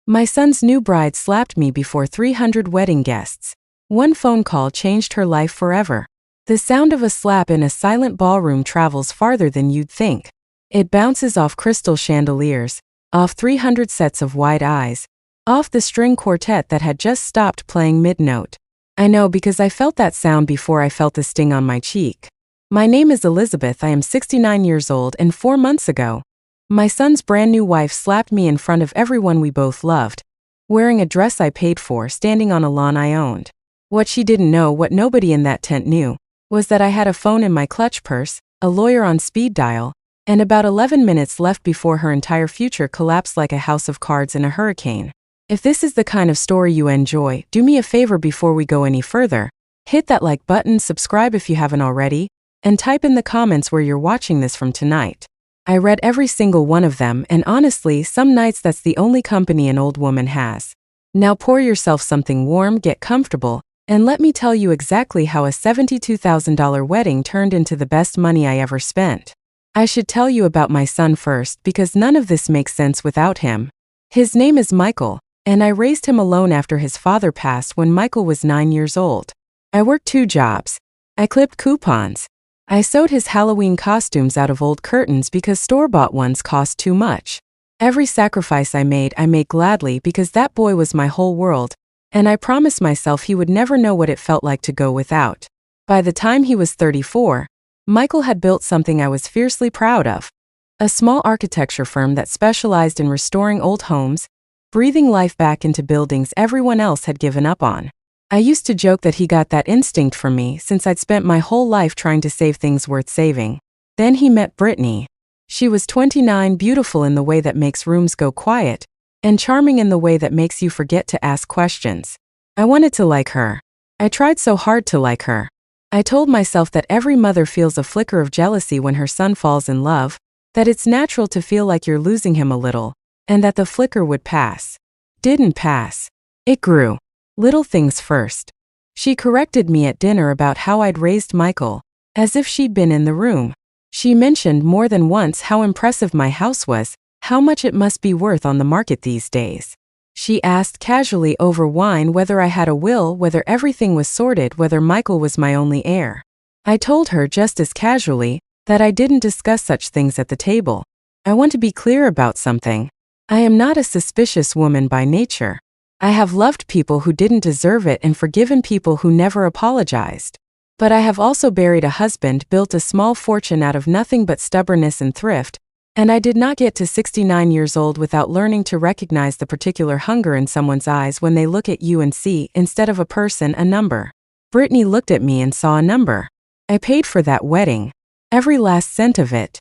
My son's new bride slapped me before 300 wedding guests. One phone call changed her life forever. The sound of a slap in a silent ballroom travels farther than you'd think. It bounces off crystal chandeliers, off 300 sets of wide eyes, off the string quartet that had just stopped playing mid-note. I know because I felt that sound before I felt the sting on my cheek. My name is Elizabeth. I am 69 years old, and 4 months ago, my son's brand new wife slapped me in front of everyone we both loved, wearing a dress I paid for, standing on a lawn I owned. What she didn't know, what nobody in that tent knew, was that I had a phone in my clutch purse, a lawyer on speed dial, and about 11 minutes left before her entire future collapsed like a house of cards in a hurricane. If this is the kind of story you enjoy, do me a favor before we go any further. Hit that like button, subscribe if you haven't already, and type in the comments where you're watching this from tonight. I read every single one of them, and honestly, some nights that's the only company an old woman has. Now pour yourself something warm, get comfortable, and let me tell you exactly how a $72,000 wedding turned into the best money I ever spent. I should tell you about my son first because none of this makes sense without him. His name is Michael, and I raised him alone after his father passed when Michael was 9 years old. I worked 2 jobs. I clipped coupons. I sewed his Halloween costumes out of old curtains because store-bought ones cost too much. Every sacrifice I made gladly because that boy was my whole world, and I promised myself he would never know what it felt like to go without. By the time he was 34, Michael had built something I was fiercely proud of. A small architecture firm that specialized in restoring old homes, breathing life back into buildings everyone else had given up on. I used to joke that he got that instinct from me since I'd spent my whole life trying to save things worth saving. Then he met Brittany. She was 29, beautiful in the way that makes rooms go quiet, and charming in the way that makes you forget to ask questions. I wanted to like her. I tried so hard to like her. I told myself that every mother feels a flicker of jealousy when her son falls in love, that it's natural to feel like you're losing him a little, and that the flicker would pass. Didn't pass. It grew. Little things first. She corrected me at dinner about how I'd raised Michael, as if she'd been in the room. She mentioned more than once how impressive my house was, how much it must be worth on the market these days. She asked casually over wine whether I had a will, whether everything was sorted, whether Michael was my only heir. I told her just as casually that I didn't discuss such things at the table. I want to be clear about something. I am not a suspicious woman by nature. I have loved people who didn't deserve it and forgiven people who never apologized. But I have also buried a husband, built a small fortune out of nothing but stubbornness and thrift, and I did not get to 69 years old without learning to recognize the particular hunger in someone's eyes when they look at you and see, instead of a person, a number. Brittany looked at me and saw a number. I paid for that wedding. Every last cent of it.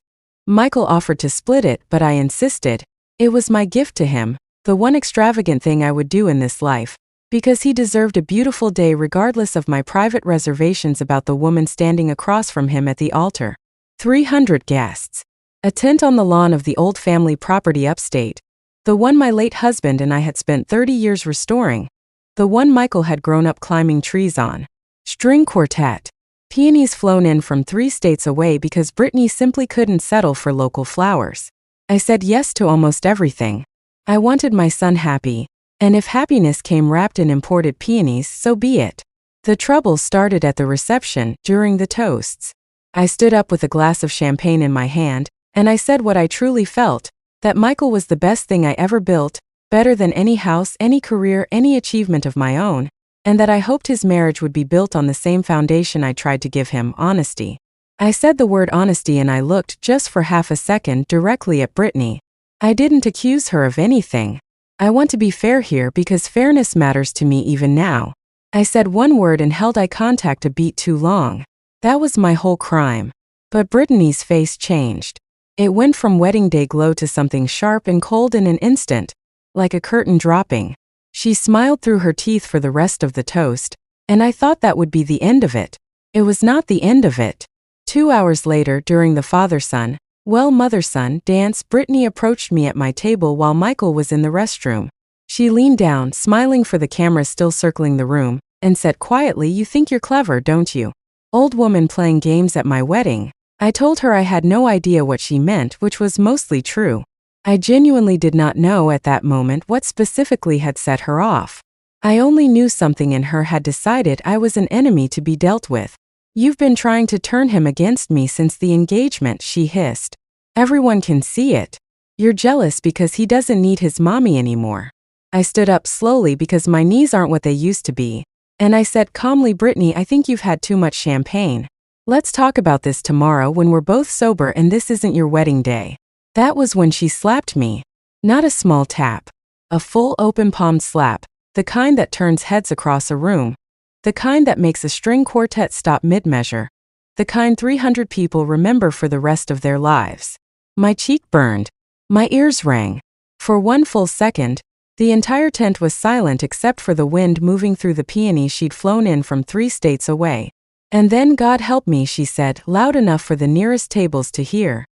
Michael offered to split it, but I insisted. It was my gift to him. The one extravagant thing I would do in this life, because he deserved a beautiful day regardless of my private reservations about the woman standing across from him at the altar. 300 guests. A tent on the lawn of the old family property upstate. The one my late husband and I had spent 30 years restoring. The one Michael had grown up climbing trees on. String quartet. Peonies flown in from 3 states away because Brittany simply couldn't settle for local flowers. I said yes to almost everything. I wanted my son happy, and if happiness came wrapped in imported peonies, so be it. The trouble started at the reception, during the toasts. I stood up with a glass of champagne in my hand, and I said what I truly felt, that Michael was the best thing I ever built, better than any house, any career, any achievement of my own, and that I hoped his marriage would be built on the same foundation I tried to give him, honesty. I said the word honesty and I looked, just for half a second, directly at Brittany. I didn't accuse her of anything. I want to be fair here because fairness matters to me even now. I said one word and held eye contact a beat too long. That was my whole crime. But Brittany's face changed. It went from wedding day glow to something sharp and cold in an instant, like a curtain dropping. She smiled through her teeth for the rest of the toast, and I thought that would be the end of it. It was not the end of it. 2 hours later, during the father-son, mother-son dance, Brittany approached me at my table while Michael was in the restroom. She leaned down, smiling for the cameras still circling the room, and said quietly, "You think you're clever, don't you? Old woman playing games at my wedding." I told her I had no idea what she meant, which was mostly true. I genuinely did not know at that moment what specifically had set her off. I only knew something in her had decided I was an enemy to be dealt with. "You've been trying to turn him against me since the engagement," she hissed. "Everyone can see it. You're jealous because he doesn't need his mommy anymore." I stood up slowly because my knees aren't what they used to be. And I said calmly, "Brittany, I think you've had too much champagne. Let's talk about this tomorrow when we're both sober and this isn't your wedding day." That was when she slapped me. Not a small tap. A full open palm slap, the kind that turns heads across a room. The kind that makes a string quartet stop mid-measure. The kind 300 people remember for the rest of their lives. My cheek burned. My ears rang. For one full second, the entire tent was silent except for the wind moving through the peonies she'd flown in from 3 states away. And then, "God help me," she said, loud enough for the nearest tables to hear.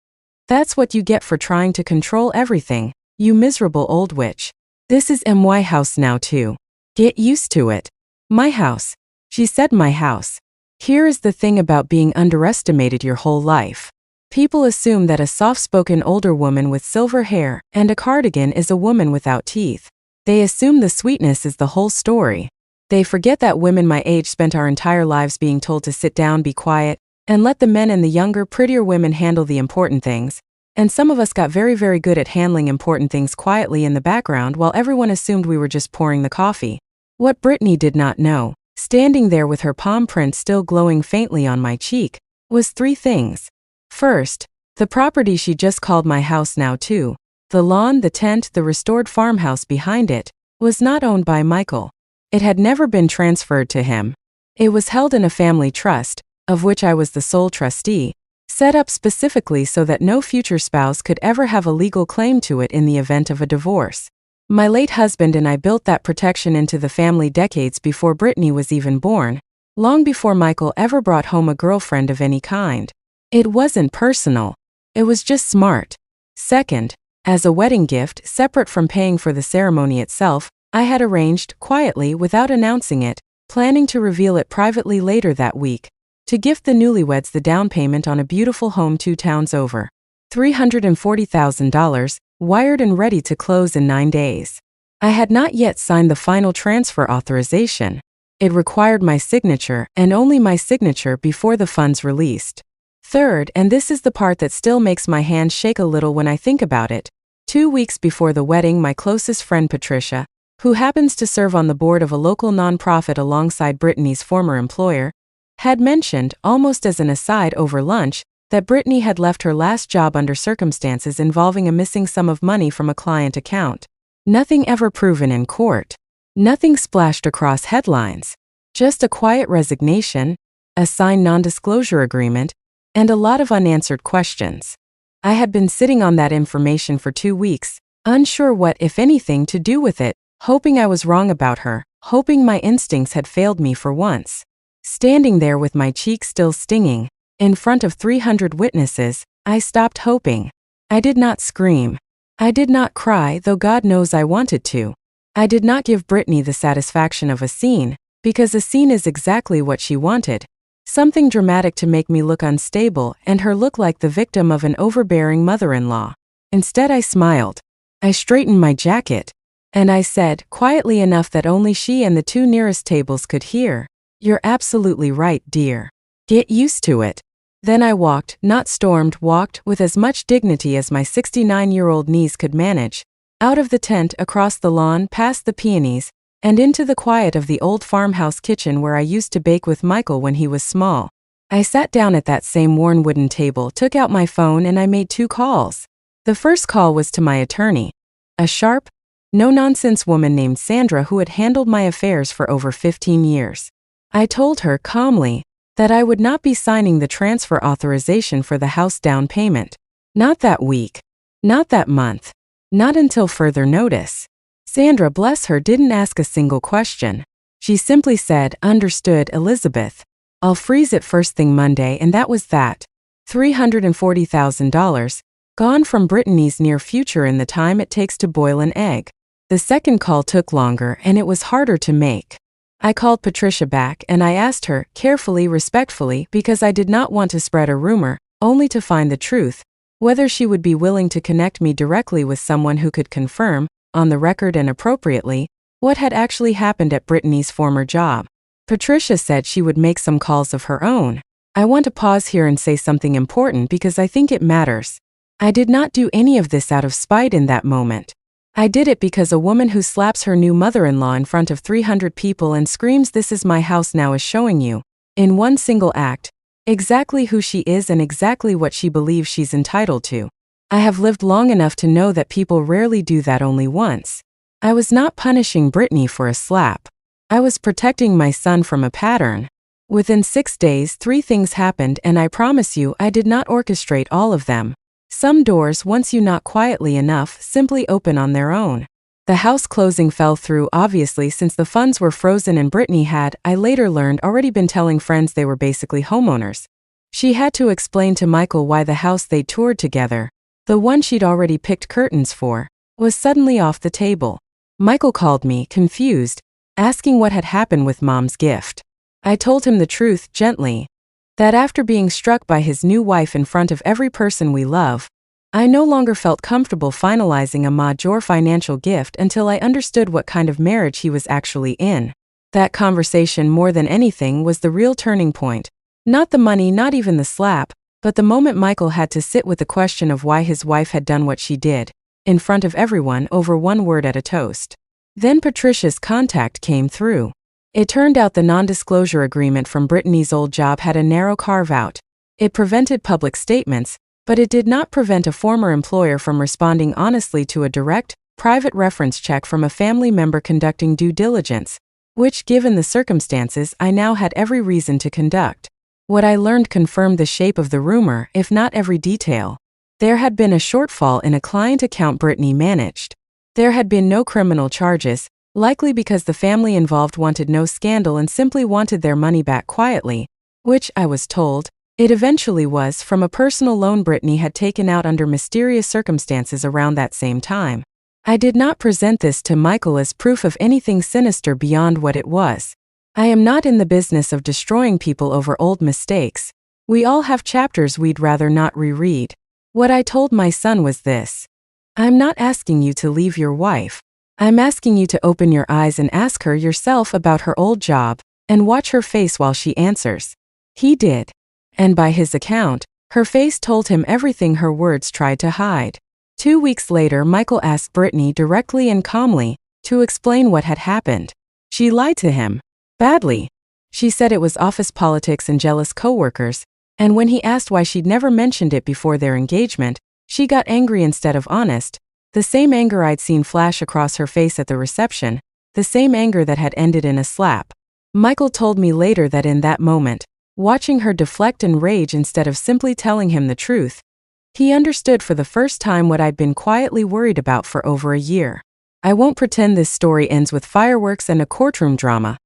"That's what you get for trying to control everything, you miserable old witch. This is my house now too. Get used to it." "My house." She said, "My house." Here is the thing about being underestimated your whole life. People assume that a soft-spoken older woman with silver hair and a cardigan is a woman without teeth. They assume the sweetness is the whole story. They forget that women my age spent our entire lives being told to sit down, be quiet, and let the men and the younger, prettier women handle the important things. And some of us got very, very good at handling important things quietly in the background while everyone assumed we were just pouring the coffee. What Brittany did not know, standing there with her palm print still glowing faintly on my cheek, was 3 things. First, the property she just called my house now too, the lawn, the tent, the restored farmhouse behind it, was not owned by Michael. It had never been transferred to him. It was held in a family trust, of which I was the sole trustee, set up specifically so that no future spouse could ever have a legal claim to it in the event of a divorce. My late husband and I built that protection into the family decades before Brittany was even born, long before Michael ever brought home a girlfriend of any kind. It wasn't personal. It was just smart. Second, as a wedding gift, separate from paying for the ceremony itself, I had arranged, quietly, without announcing it, planning to reveal it privately later that week, to gift the newlyweds the down payment on a beautiful home 2 towns over. $340,000, wired and ready to close in 9 days. I had not yet signed the final transfer authorization. It required my signature, and only my signature, before the funds released. Third, and this is the part that still makes my hands shake a little when I think about it, 2 weeks before the wedding, my closest friend Patricia, who happens to serve on the board of a local nonprofit alongside Brittany's former employer, had mentioned, almost as an aside over lunch, that Brittany had left her last job under circumstances involving a missing sum of money from a client account. Nothing ever proven in court. Nothing splashed across headlines. Just a quiet resignation, a signed non-disclosure agreement, and a lot of unanswered questions. I had been sitting on that information for 2 weeks, unsure what, if anything, to do with it, hoping I was wrong about her, hoping my instincts had failed me for once. Standing there with my cheek still stinging, in front of 300 witnesses, I stopped hoping. I did not scream. I did not cry, though God knows I wanted to. I did not give Brittany the satisfaction of a scene, because a scene is exactly what she wanted. Something dramatic to make me look unstable and her look like the victim of an overbearing mother-in-law. Instead, I smiled. I straightened my jacket. And I said, quietly enough that only she and the 2 nearest tables could hear, "You're absolutely right, dear. Get used to it." Then I walked, not stormed, walked with as much dignity as my 69-year-old knees could manage, out of the tent, across the lawn, past the peonies, and into the quiet of the old farmhouse kitchen where I used to bake with Michael when he was small. I sat down at that same worn wooden table, took out my phone, and I made 2 calls. The first call was to my attorney, a sharp, no-nonsense woman named Sandra who had handled my affairs for over 15 years. I told her calmly that I would not be signing the transfer authorization for the house down payment. Not that week. Not that month. Not until further notice. Sandra, bless her, didn't ask a single question. She simply said, "Understood, Elizabeth. I'll freeze it first thing Monday," and that was that. $340,000, gone from Brittany's near future in the time it takes to boil an egg. The second call took longer and it was harder to make. I called Patricia back and I asked her, carefully, respectfully, because I did not want to spread a rumor, only to find the truth, whether she would be willing to connect me directly with someone who could confirm, on the record and appropriately, what had actually happened at Brittany's former job. Patricia said she would make some calls of her own. I want to pause here and say something important because I think it matters. I did not do any of this out of spite in that moment. I did it because a woman who slaps her new mother-in-law in front of 300 people and screams, "This is my house now," is showing you, in one single act, exactly who she is and exactly what she believes she's entitled to. I have lived long enough to know that people rarely do that only once. I was not punishing Brittany for a slap. I was protecting my son from a pattern. Within 6 days, 3 things happened, and I promise you, I did not orchestrate all of them. Some doors, once you knock quietly enough, simply open on their own. The house closing fell through, obviously, since the funds were frozen and Brittany had, I later learned, already been telling friends they were basically homeowners. She had to explain to Michael why the house they toured together, the one she'd already picked curtains for, was suddenly off the table. Michael called me, confused, asking what had happened with Mom's gift. I told him the truth, gently, that after being struck by his new wife in front of every person we love, I no longer felt comfortable finalizing a major financial gift until I understood what kind of marriage he was actually in. That conversation, more than anything, was the real turning point. Not the money, not even the slap, but the moment Michael had to sit with the question of why his wife had done what she did, in front of everyone, over one word at a toast. Then Patricia's contact came through. It turned out the non-disclosure agreement from Brittany's old job had a narrow carve-out. It prevented public statements, but it did not prevent a former employer from responding honestly to a direct, private reference check from a family member conducting due diligence, which, given the circumstances, I now had every reason to conduct. What I learned confirmed the shape of the rumor, if not every detail. There had been a shortfall in a client account Brittany managed. There had been no criminal charges, likely because the family involved wanted no scandal and simply wanted their money back quietly, which, I was told, it eventually was, from a personal loan Brittany had taken out under mysterious circumstances around that same time. I did not present this to Michael as proof of anything sinister beyond what it was. I am not in the business of destroying people over old mistakes. We all have chapters we'd rather not reread. What I told my son was this: I'm not asking you to leave your wife. I'm asking you to open your eyes and ask her yourself about her old job, and watch her face while she answers. He did. And by his account, her face told him everything her words tried to hide. 2 weeks later, Michael asked Brittany directly and calmly to explain what had happened. She lied to him. Badly. She said it was office politics and jealous coworkers, and when he asked why she'd never mentioned it before their engagement, she got angry instead of honest, the same anger I'd seen flash across her face at the reception, the same anger that had ended in a slap. Michael told me later that in that moment, watching her deflect and rage instead of simply telling him the truth, he understood for the first time what I'd been quietly worried about for over a year. I won't pretend this story ends with fireworks and a courtroom drama,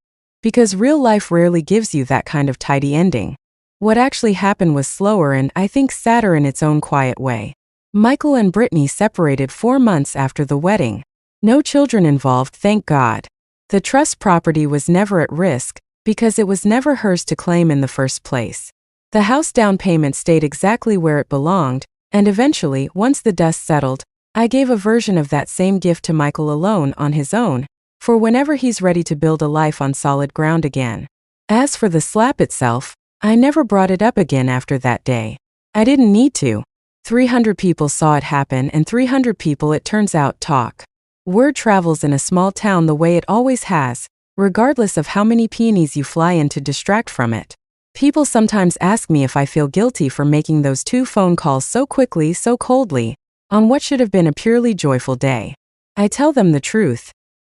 because real life rarely gives you that kind of tidy ending. What actually happened was slower and, I think, sadder in its own quiet way. Michael and Brittany separated 4 months after the wedding. No children involved, thank God. The trust property was never at risk, because it was never hers to claim in the first place. The house down payment stayed exactly where it belonged, and eventually, once the dust settled, I gave a version of that same gift to Michael alone on his own, for whenever he's ready to build a life on solid ground again. As for the slap itself, I never brought it up again after that day. I didn't need to. 300 people saw it happen, and 300 people, it turns out, talk. Word travels in a small town the way it always has, regardless of how many peonies you fly in to distract from it. People sometimes ask me if I feel guilty for making those 2 phone calls so quickly, so coldly, on what should have been a purely joyful day. I tell them the truth.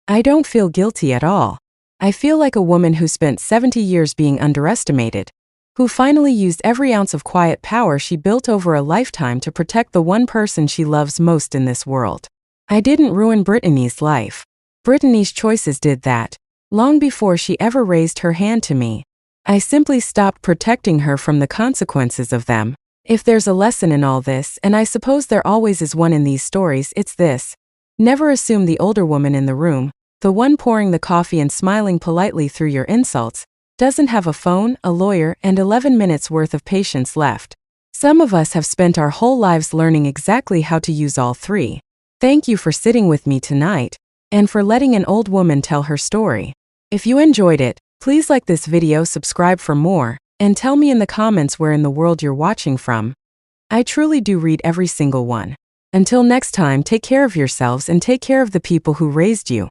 I don't feel guilty at all. I feel like a woman who spent 70 years being underestimated, who finally used every ounce of quiet power she built over a lifetime to protect the one person she loves most in this world. I didn't ruin Brittany's life. Brittany's choices did that, long before she ever raised her hand to me. I simply stopped protecting her from the consequences of them. If there's a lesson in all this, and I suppose there always is one in these stories, it's this. Never assume the older woman in the room, the one pouring the coffee and smiling politely through your insults, doesn't have a phone, a lawyer, and 11 minutes worth of patience left. Some of us have spent our whole lives learning exactly how to use all three. Thank you for sitting with me tonight and for letting an old woman tell her story. If you enjoyed it, please like this video, subscribe for more, and tell me in the comments where in the world you're watching from. I truly do read every single one. Until next time, take care of yourselves and take care of the people who raised you.